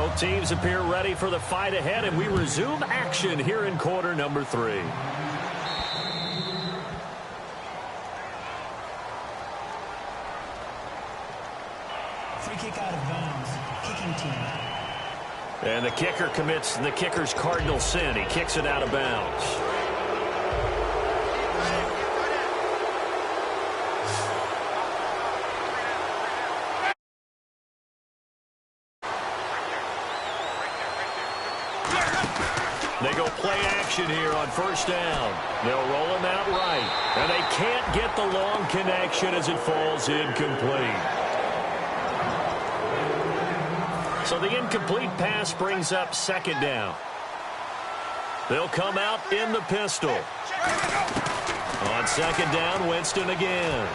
Both teams appear ready for the fight ahead, and we resume action here in quarter number 3. Free kick out of bounds. Kicking team. And the kicker commits the kicker's cardinal sin. He kicks it out of bounds. They go play action here on first down. They'll roll him out right. And they can't get the long connection as it falls incomplete. So the incomplete pass brings up second down. They'll come out in the pistol. On second down, Winston again.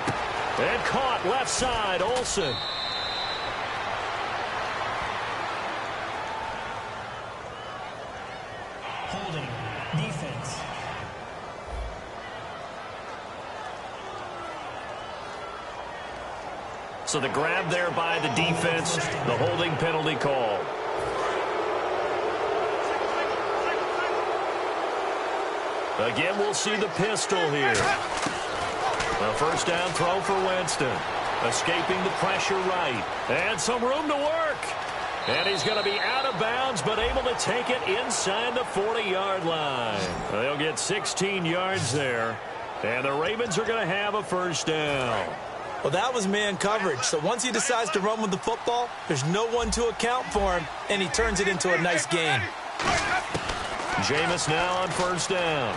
And caught left side, Olsen. Holding. Defense. So the grab there by the defense, the holding penalty call. Again, we'll see the pistol here. A first down throw for Winston. Escaping the pressure right. And some room to work. And he's going to be out of bounds, but able to take it inside the 40-yard line. They'll get 16 yards there. And the Ravens are going to have a first down. Well, that was man coverage. So once he decides to run with the football, there's no one to account for him, and he turns it into a nice gain. Jameis now on first down.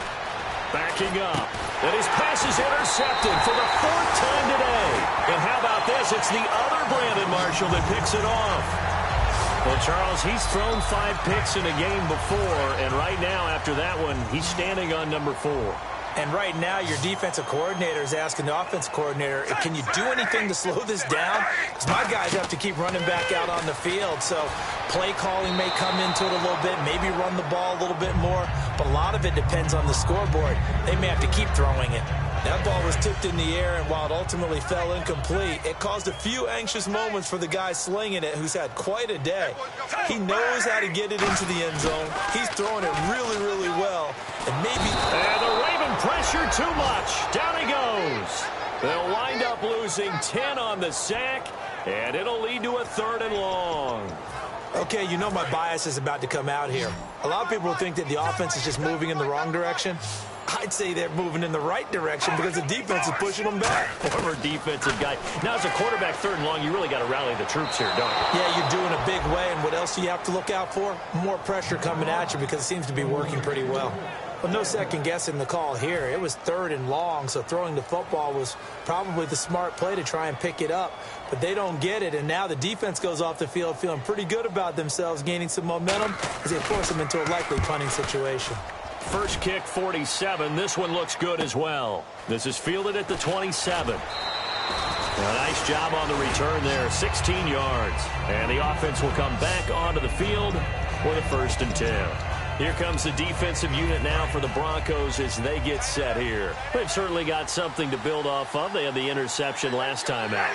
Backing up. And his pass is intercepted for the 4th time today. And how about this? It's the other Brandon Marshall that picks it off. Well, Charles, he's thrown 5 picks in a game before, and right now after that one, he's standing on number 4. And right now, your defensive coordinator is asking the offensive coordinator, can you do anything to slow this down? Because my guys have to keep running back out on the field. So play calling may come into it a little bit, maybe run the ball a little bit more. But a lot of it depends on the scoreboard. They may have to keep throwing it. That ball was tipped in the air, and while it ultimately fell incomplete, it caused a few anxious moments for the guy slinging it, who's had quite a day. He knows how to get it into the end zone. He's throwing it really, really well. And maybe... And the Raven pressure too much. Down he goes. They'll wind up losing 10 on the sack, and it'll lead to a 3rd and long. Okay, you know my bias is about to come out here. A lot of people think that the offense is just moving in the wrong direction. I'd say they're moving in the right direction because the defense is pushing them back. Former defensive guy. Now, as a quarterback, 3rd and long, you really got to rally the troops here, don't you? Yeah, you're doing a big way, and what else do you have to look out for? More pressure coming at you because it seems to be working pretty well. But no second guessing the call here. It was 3rd and long, so throwing the football was probably the smart play to try and pick it up. But they don't get it, and now the defense goes off the field feeling pretty good about themselves, gaining some momentum as they force them into a likely punting situation. First kick, 47. This one looks good as well. This is fielded at the 27. A nice job on the return there, 16 yards. And the offense will come back onto the field with a 1st and 10. Here comes the defensive unit now for the Broncos as they get set here. They've certainly got something to build off of. They had the interception last time out.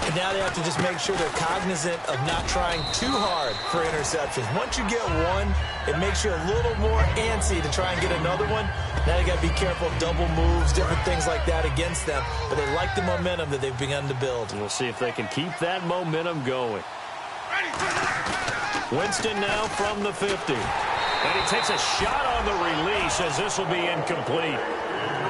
And now they have to just make sure they're cognizant of not trying too hard for interceptions. Once you get one, it makes you a little more antsy to try and get another one. Now you got to be careful of double moves, different things like that against them. But they like the momentum that they've begun to build. And we'll see if they can keep that momentum going. Winston now from the 50. And he takes a shot on the release as this will be incomplete.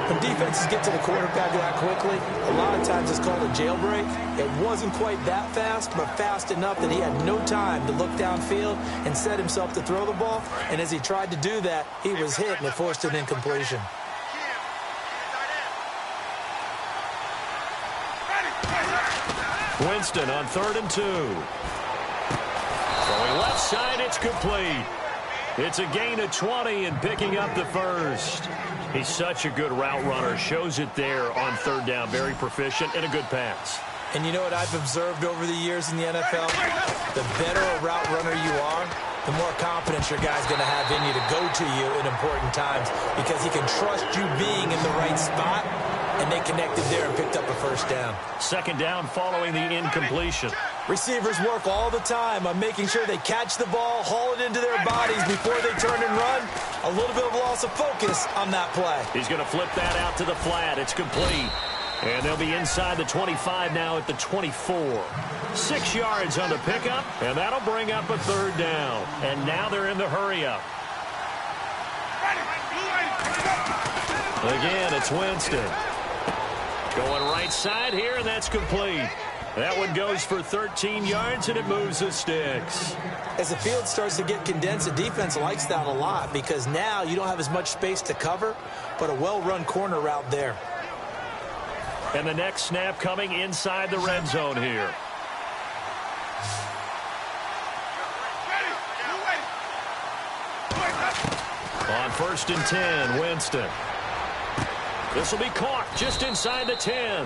When defenses get to the quarterback that quickly, a lot of times it's called a jailbreak. It wasn't quite that fast, but fast enough that he had no time to look downfield and set himself to throw the ball. And as he tried to do that, he was hit and it forced an incompletion. Winston on 3rd and 2. Throwing left side, it's complete. It's a gain of 20 and picking up the 1st. He's such a good route runner. Shows it there on 3rd down. Very proficient and a good pass. And you know what I've observed over the years in the NFL? The better a route runner you are, the more confidence your guy's going to have in you to go to you in important times because he can trust you being in the right spot and they connected there and picked up a first down. Second down following the incompletion. Receivers work all the time on making sure they catch the ball, haul it into their bodies before they turn and run. A little bit of loss of focus on that play. He's going to flip that out to the flat. It's complete. And they'll be inside the 25 now at the 24. 6 yards on the pickup, and that'll bring up a third down. And now they're in the hurry-up. Again, it's Winston. Going right side here, and that's complete. That one goes for 13 yards, and it moves the sticks. As the field starts to get condensed, the defense likes that a lot because now you don't have as much space to cover, but a well-run corner route there. And the next snap coming inside the red zone here. On 1st and 10, Winston. This will be caught just inside the 10.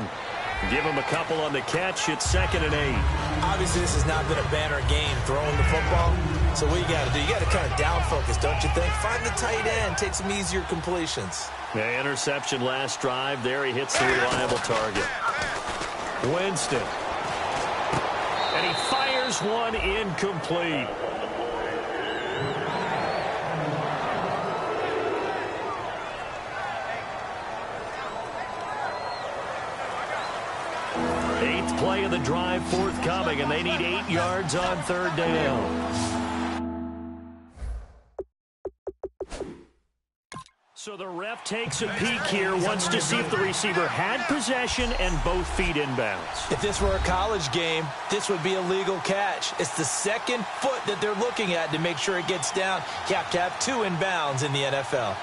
Give him a couple on the catch. It's 2nd and 8. Obviously, this has not been a banner game throwing the football. So what you got to do, you got to kind of down focus, don't you think? Find the tight end, take some easier completions. Yeah, interception last drive. There he hits the reliable target. Winston. And he fires one incomplete. Eighth play of the drive forthcoming, and they need 8 yards on third down. So the ref takes a peek here, wants to see if the receiver had possession and both feet inbounds. If this were a college game, this would be a legal catch. It's the second foot that they're looking at to make sure it gets down. You have to have 2 inbounds in the NFL.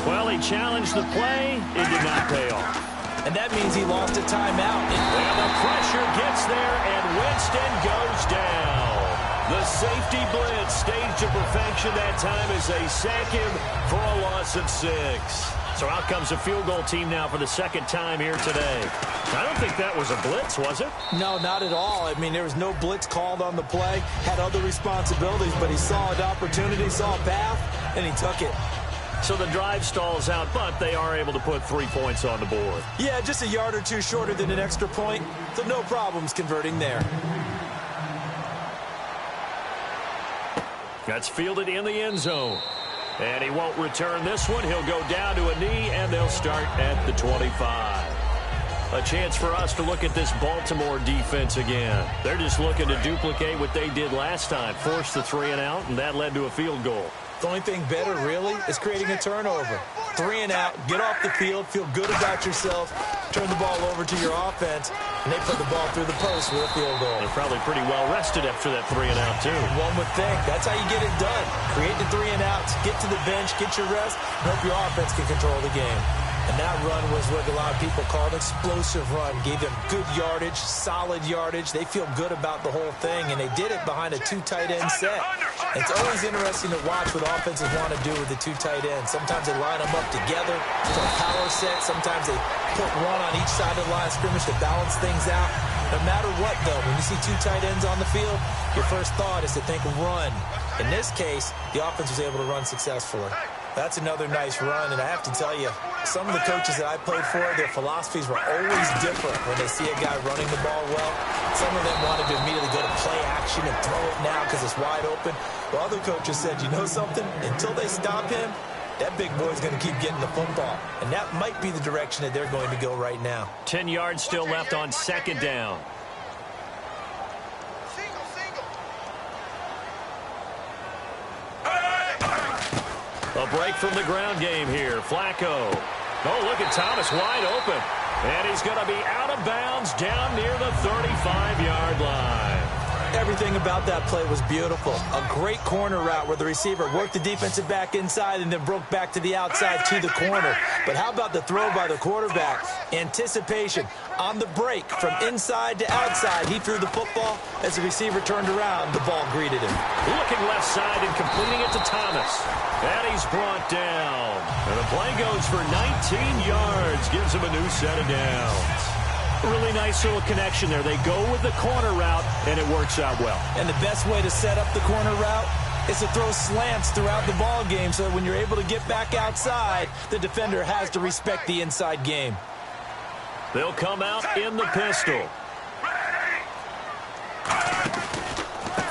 Well, he challenged the play. It did not pay off. And that means he lost a timeout. And the pressure gets there, and Winston goes down. The safety blitz staged to perfection that time as they sack him for a loss of 6. So out comes a field goal team now for the second time here today. I don't think that was a blitz, was it? No, not at all. I mean, there was no blitz called on the play. Had other responsibilities, but he saw an opportunity, saw a path, and he took it. So the drive stalls out, but they are able to put 3 points on the board. Yeah, just a yard or 2 shorter than an extra point, so no problems converting there. That's fielded in the end zone. And he won't return this one. He'll go down to a knee, and they'll start at the 25. A chance for us to look at this Baltimore defense again. They're just looking to duplicate what they did last time, force the 3 and out, and that led to a field goal. The only thing better, really, is creating a turnover. 3 and out, get off the field, feel good about yourself, turn the ball over to your offense, and they put the ball through the post with a field goal. They're probably pretty well rested after that 3 and out, too. One would think. That's how you get it done. Create the 3 and outs, get to the bench, get your rest, and hope your offense can control the game. And that run was what a lot of people call an explosive run. Gave them good yardage, solid yardage. They feel good about the whole thing, and they did it behind a 2 tight end set. It's always interesting to watch what offenses want to do with the 2 tight ends. Sometimes they line them up together for a power set. Sometimes they put one on each side of the line of scrimmage to balance things out. No matter what, though, when you see 2 tight ends on the field, your first thought is to think run. In this case, the offense was able to run successfully. That's another nice run, and I have to tell you, some of the coaches that I played for, their philosophies were always different when they see a guy running the ball well. Some of them wanted to immediately go to play action and throw it now because it's wide open. Well, other coaches said, you know something? Until they stop him, that big boy's going to keep getting the football. And that might be the direction that they're going to go right now. 10 yards still left on 2nd down. A break from the ground game here. Flacco. Oh, look at Thomas wide open. And he's going to be out of bounds down near the 35-yard line. Everything about that play was beautiful. A great corner route where the receiver worked the defensive back inside and then broke back to the outside to the corner. But how about the throw by the quarterback? Anticipation on the break from inside to outside. He threw the football. As the receiver turned around, the ball greeted him. Looking left side and completing it to Thomas. And he's brought down. And the play goes for 19 yards. Gives him a new set of downs. Really nice little connection there. They go with the corner route, and it works out well. And the best way to set up the corner route is to throw slants throughout the ball game so that when you're able to get back outside, the defender has to respect the inside game. They'll come out in the pistol.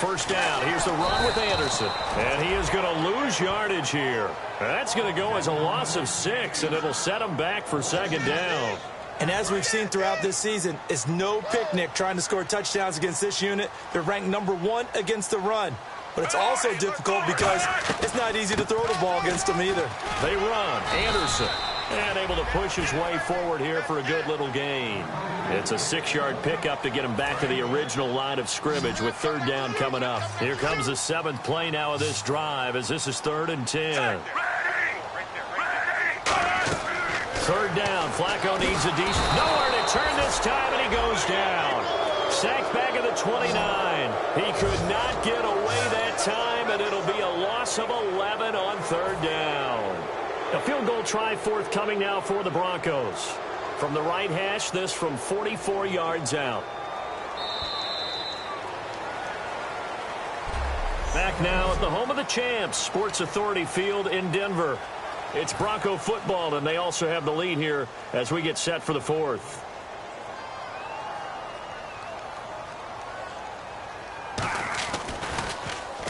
First down. Here's the run with Anderson. And he is going to lose yardage here. That's going to go as a loss of 6, and it'll set him back for second down. And as we've seen throughout this season, it's no picnic trying to score touchdowns against this unit. They're ranked number 1 against the run. But it's also difficult because it's not easy to throw the ball against them either. They run. Anderson. And able to push his way forward here for a good little gain. It's a 6-yard pickup to get him back to the original line of scrimmage with third down coming up. Here comes the 7th play now of this drive as this is 3rd and 10. Third down. Flacco needs a decent. Nowhere to turn this time, and he goes down. Sacked back at the 29. He could not get away that time, and it'll be a loss of 11 on third down. A field goal try forthcoming now for the Broncos. From the right hash, this from 44 yards out. Back now at the home of the champs, Sports Authority Field in Denver. It's Bronco football, and they also have the lead here as we get set for the 4th.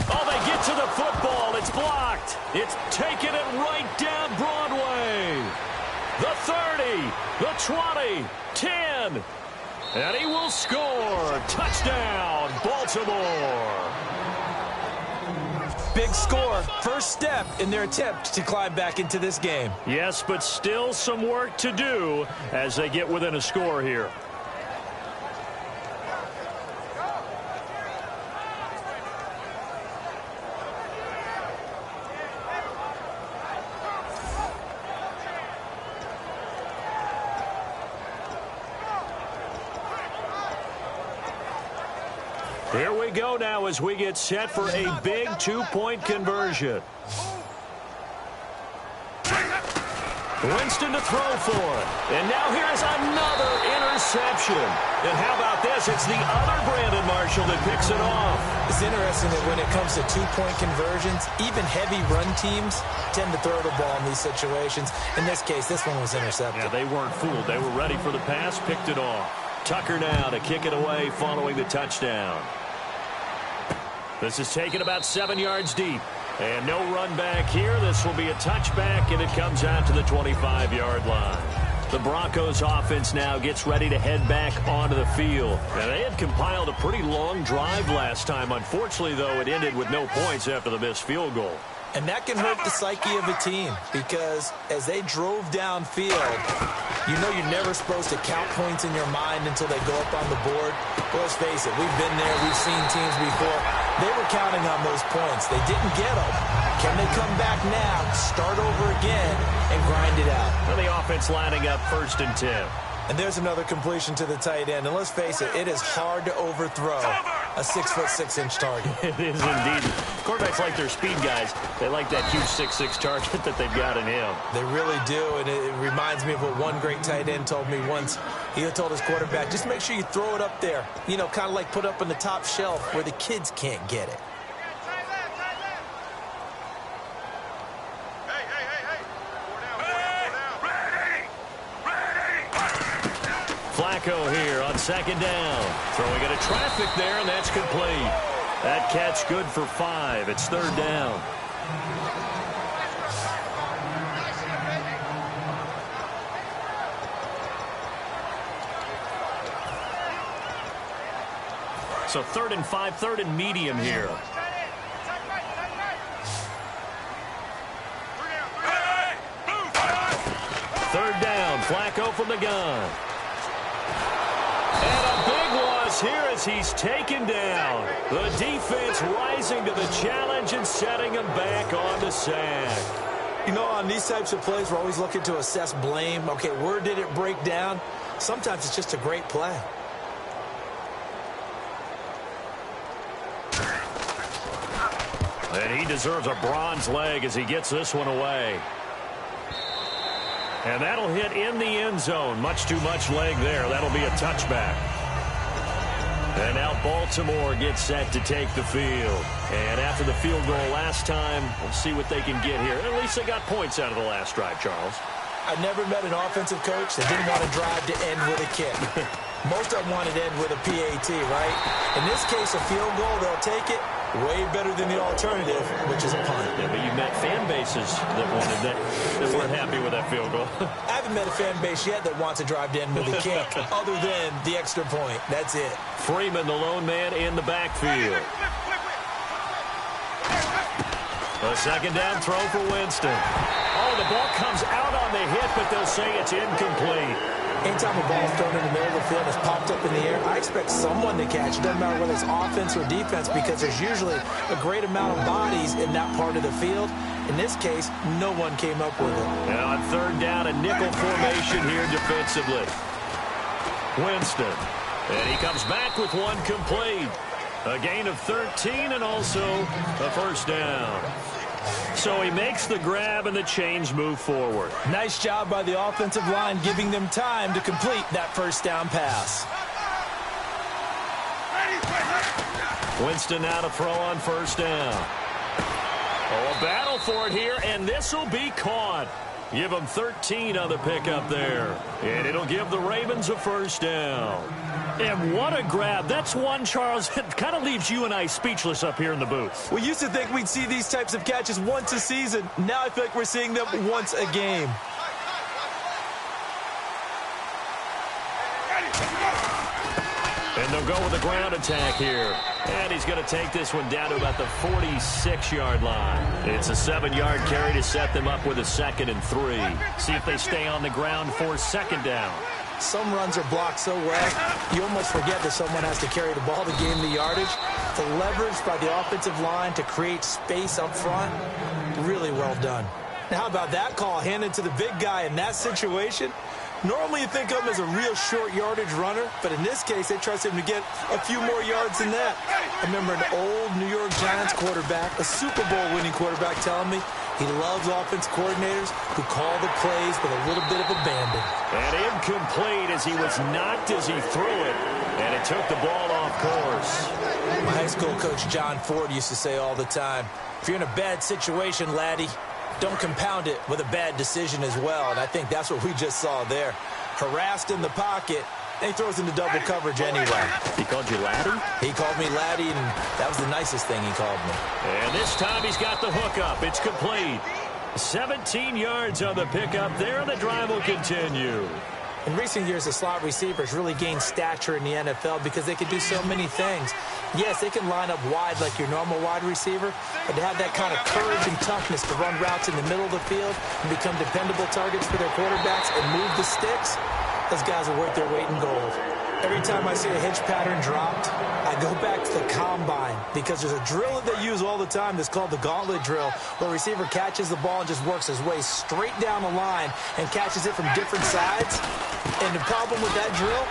Oh, they get to the football. It's blocked. It's taking it right down Broadway. The 30, the 20, 10. And he will score. Touchdown, Baltimore. Big score. First step in their attempt to climb back into this game. Yes, but still some work to do as they get within a score here. Here we go now as we get set for a big 2-point conversion. Winston to throw for it. And now here's another interception. And how about this? It's the other Brandon Marshall that picks it off. It's interesting that when it comes to 2-point conversions, even heavy run teams tend to throw the ball in these situations. In this case, this one was intercepted. Yeah, they weren't fooled. They were ready for the pass, picked it off. Tucker now to kick it away following the touchdown. This is taken about 7 yards deep. And no run back here. This will be a touchback, and it comes out to the 25-yard line. The Broncos offense now gets ready to head back onto the field. And they had compiled a pretty long drive last time. Unfortunately, though, it ended with no points after the missed field goal. And that can hurt the psyche of a team because as they drove downfield, you know you're never supposed to count points in your mind until they go up on the board. But let's face it, we've been there. We've seen teams before. They were counting on those points. They didn't get them. Can they come back now, start over again, and grind it out? And the offense lining up 1st and 10. And there's another completion to the tight end. And let's face it, it is hard to overthrow a 6'6" target. It is indeed. Quarterbacks like their speed guys. They like that huge 6'6" target that they've got in him. They really do, and it reminds me of what one great tight end told me once. He told his quarterback, just make sure you throw it up there. You know, kind of like put up on the top shelf where the kids can't get it. Flacco here on 2nd down. Throwing into traffic there, and that's complete. That catch good for 5. It's 3rd down. So 3rd and 5, 3rd and medium here. Third down, Flacco from the gun. And a big one loss here as he's taken down. The defense rising to the challenge and setting him back on the sack. You know, on these types of plays, we're always looking to assess blame. Okay, where did it break down? Sometimes it's just a great play. And he deserves a bronze leg as he gets this one away. And that'll hit in the end zone. Much too much leg there. That'll be a touchback. And now Baltimore gets set to take the field. And after the field goal last time, we'll see what they can get here. At least they got points out of the last drive, Charles. I never met an offensive coach that didn't want to drive to end with a kick. Most of them wanted to end with a PAT, right? In this case, a field goal, they'll take it. Way better than the alternative, which is a punt. Yeah, but you met fan bases that wanted that weren't happy with that field goal. I haven't met a fan base yet that wants to drive to end with a kick, other than the extra point. That's it. Freeman, the lone man in the backfield. A second down throw for Winston. Oh, the ball comes out on the hit, but they'll say it's incomplete. Anytime a ball is thrown in the middle of the field, it's popped up in the air, I expect someone to catch. It doesn't matter whether it's offense or defense, because there's usually a great amount of bodies in that part of the field. In this case, no one came up with it. Now on third down, a nickel formation here defensively. Winston. And he comes back with one complete. A gain of 13 and also a first down. So he makes the grab and the chains move forward. Nice job by the offensive line, giving them time to complete that first down pass. Winston now to throw on first down. Oh, a battle for it here, and this will be caught. Give them 13 on the pickup there. And it'll give the Ravens a first down. And what a grab. That's one, Charles, that kind of leaves you and I speechless up here in the booth. We used to think we'd see these types of catches once a season. Now I feel like we're seeing them once a game. And they'll go with a ground attack here. And he's going to take this one down to about the 46-yard line. It's a 7-yard carry to set them up with a 2nd and 3. See if they stay on the ground for second down. Some runs are blocked so well, you almost forget that someone has to carry the ball to gain the yardage. The leverage by the offensive line to create space up front, really well done. Now, how about that call handed to the big guy in that situation? Normally you think of him as a real short yardage runner, but in this case they trust him to get a few more yards than that. I remember an old New York Giants quarterback, a Super Bowl winning quarterback, telling me he loves offense coordinators who call the plays with a little bit of abandon. And incomplete as he was knocked as he threw it, and it took the ball off course. My high school coach John Ford used to say all the time, if you're in a bad situation, laddie, don't compound it with a bad decision as well. And I think that's what we just saw there. Harassed in the pocket, and he throws into double coverage anyway. He called you laddie? He called me laddie, and that was the nicest thing he called me. And this time he's got the hook up. It's complete. 17 yards on the pickup there, and the drive will continue. In recent years, the slot receivers really gained stature in the NFL because they can do so many things. Yes, they can line up wide like your normal wide receiver, but to have that kind of courage and toughness to run routes in the middle of the field and become dependable targets for their quarterbacks and move the sticks, those guys are worth their weight in gold. Every time I see a hitch pattern dropped, I go back to the combine because there's a drill that they use all the time that's called the gauntlet drill, where a receiver catches the ball and just works his way straight down the line and catches it from different sides. And the problem with that drill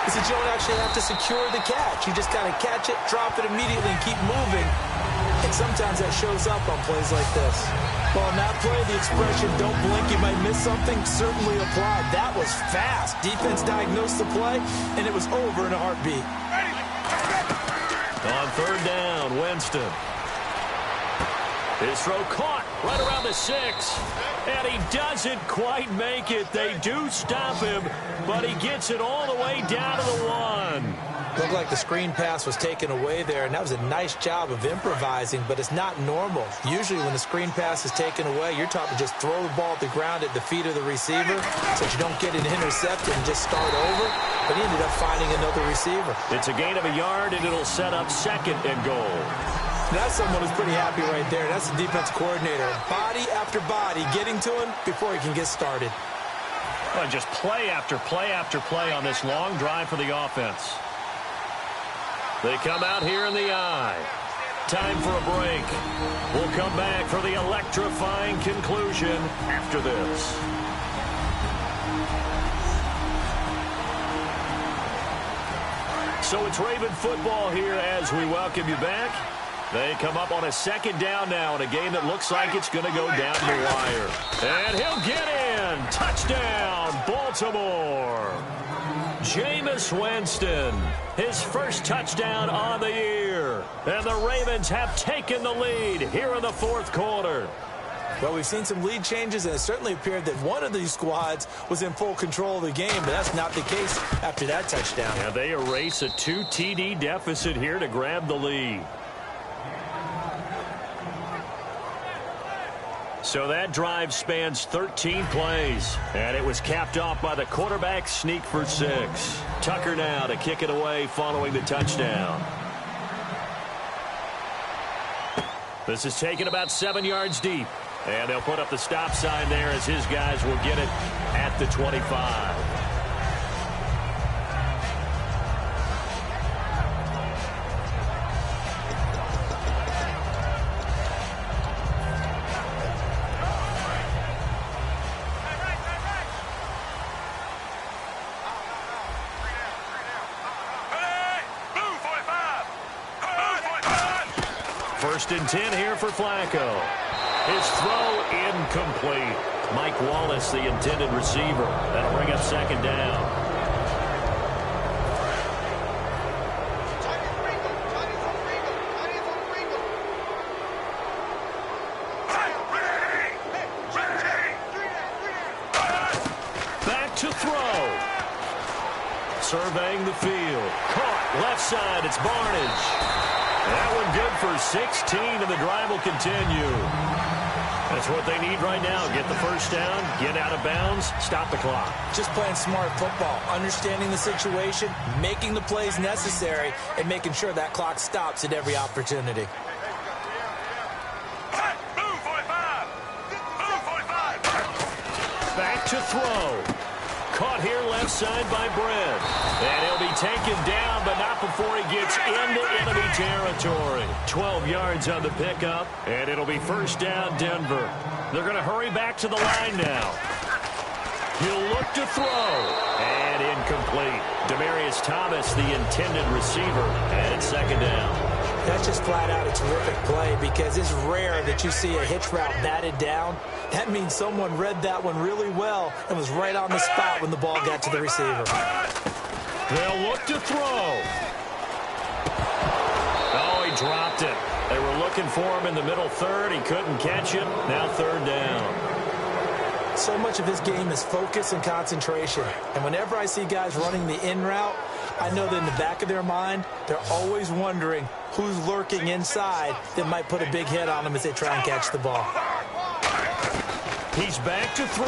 is that you don't actually have to secure the catch. You just kind of catch it, drop it immediately, and keep moving. And sometimes that shows up on plays like this. Well, in that play, the expression, don't blink, you might miss something, certainly applied. That was fast. Defense diagnosed the play, and it was over in a heartbeat. On third down, Winston. His throw caught right around the 6. And he doesn't quite make it. They do stop him, but he gets it all the way down to the 1. Looked like the screen pass was taken away there, and that was a nice job of improvising, but it's not normal. Usually when the screen pass is taken away, you're taught to just throw the ball at the ground at the feet of the receiver so that you don't get it intercepted and just start over. But he ended up finding another receiver. It's a gain of a yard, and it'll set up 2nd and goal. That's someone who's pretty happy right there. That's the defense coordinator. Body after body getting to him before he can get started. Well, just play after play after play on this long drive for the offense. They come out here in the I. Time for a break. We'll come back for the electrifying conclusion after this. So it's Raven football here as we welcome you back. They come up on a second down now in a game that looks like it's going to go down the wire. And he'll get in. Touchdown, Baltimore. Jameis Winston, his first touchdown on the year. And the Ravens have taken the lead here in the fourth quarter. Well, we've seen some lead changes, and it certainly appeared that one of these squads was in full control of the game, but that's not the case after that touchdown. Yeah, they erase a 2 TD deficit here to grab the lead. So that drive spans 13 plays, and it was capped off by the quarterback sneak for 6. Tucker now to kick it away following the touchdown. This is taken about 7 yards deep, and they'll put up the stop sign there as his guys will get it at the 25. First and 10 here for Flacco. His throw incomplete. Mike Wallace, the intended receiver. That'll bring up second down. Back to throw. Surveying the field. Caught left side. It's Barnage. That one good for 16, and the drive will continue. That's what they need right now. Get the first down, get out of bounds, stop the clock. Just playing smart football, understanding the situation, making the plays necessary, and making sure that clock stops at every opportunity. Back to throw. Caught here left side by Brent. And he'll be taken down, but not before he gets into enemy territory. 12 yards on the pickup, and it'll be first down Denver. They're going to hurry back to the line now. He'll look to throw. And incomplete. Demaryius Thomas, the intended receiver, and it's second down. That's just flat out a terrific play because it's rare that you see a hitch route batted down. That means someone read that one really well and was right on the spot when the ball got to the receiver. They'll look to throw. Oh, he dropped it. They were looking for him in the middle third. He couldn't catch it. Now third down. So much of this game is focus and concentration. And whenever I see guys running the in route, I know that in the back of their mind, they're always wondering who's lurking inside that might put a big hit on them as they try and catch the ball. He's back to throw.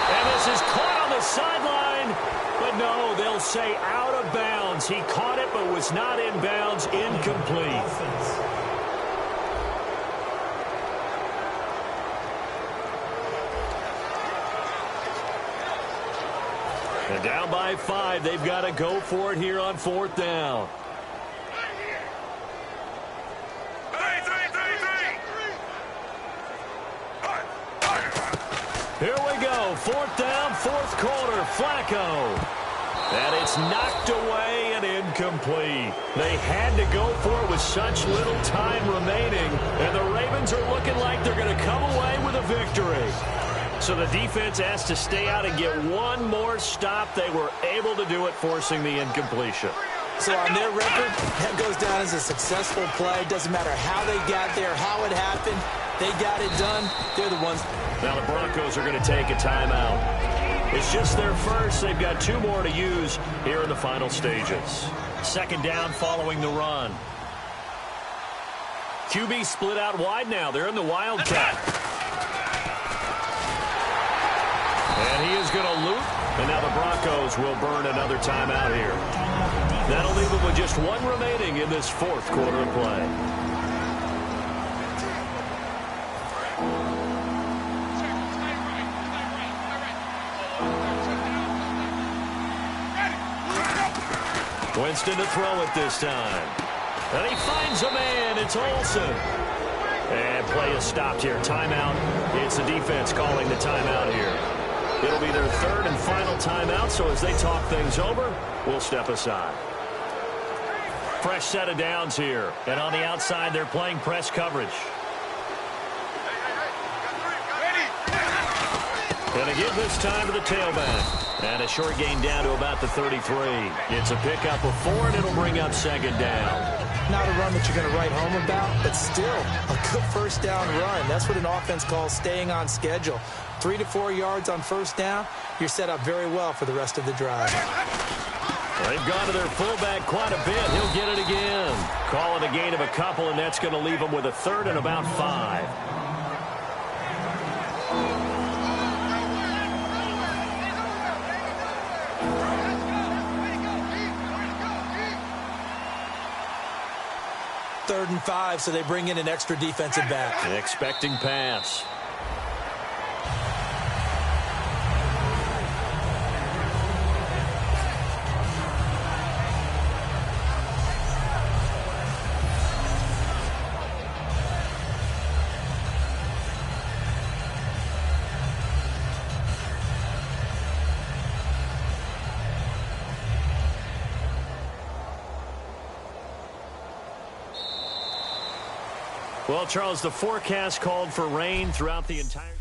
And this is caught on the sideline. But no, they'll say out of bounds. He caught it but was not in bounds. Incomplete. And down by 5, they've got to go for it here on fourth down. Here we go, fourth down, fourth quarter, Flacco. And it's knocked away and incomplete. They had to go for it with such little time remaining, and the Ravens are looking like they're going to come away with a victory. So the defense has to stay out and get one more stop. They were able to do it, forcing the incompletion. So on their record, that goes down as a successful play. Doesn't matter how they got there, how it happened. They got it done. They're the ones. Now the Broncos are going to take a timeout. It's just their first. They've got 2 more to use here in the final stages. Second down following the run. QB split out wide now. They're in the Wildcat. And he is going to loop, and now the Broncos will burn another timeout here. That'll leave them with just 1 remaining in this fourth quarter of play. Winston to throw it this time. And he finds a man. It's Olsen. And play is stopped here. Timeout. It's the defense calling the timeout here. It'll be their third and final timeout, so as they talk things over, we'll step aside. Fresh set of downs here. And on the outside, they're playing press coverage. Going to give this time to the tailback. And a short gain down to about the 33. It's a pickup of 4, and it'll bring up second down. Not a run that you're going to write home about, but still a good first down run. That's what an offense calls staying on schedule. 3 to 4 yards on first down, you're set up very well for the rest of the drive. They've gone to their fullback quite a bit. He'll get it again. Call it a gain of a couple, and that's going to leave him with a third and about 5. Third and 5, so they bring in an extra defensive back. Expecting pass. Well, Charles, the forecast called for rain throughout the entire...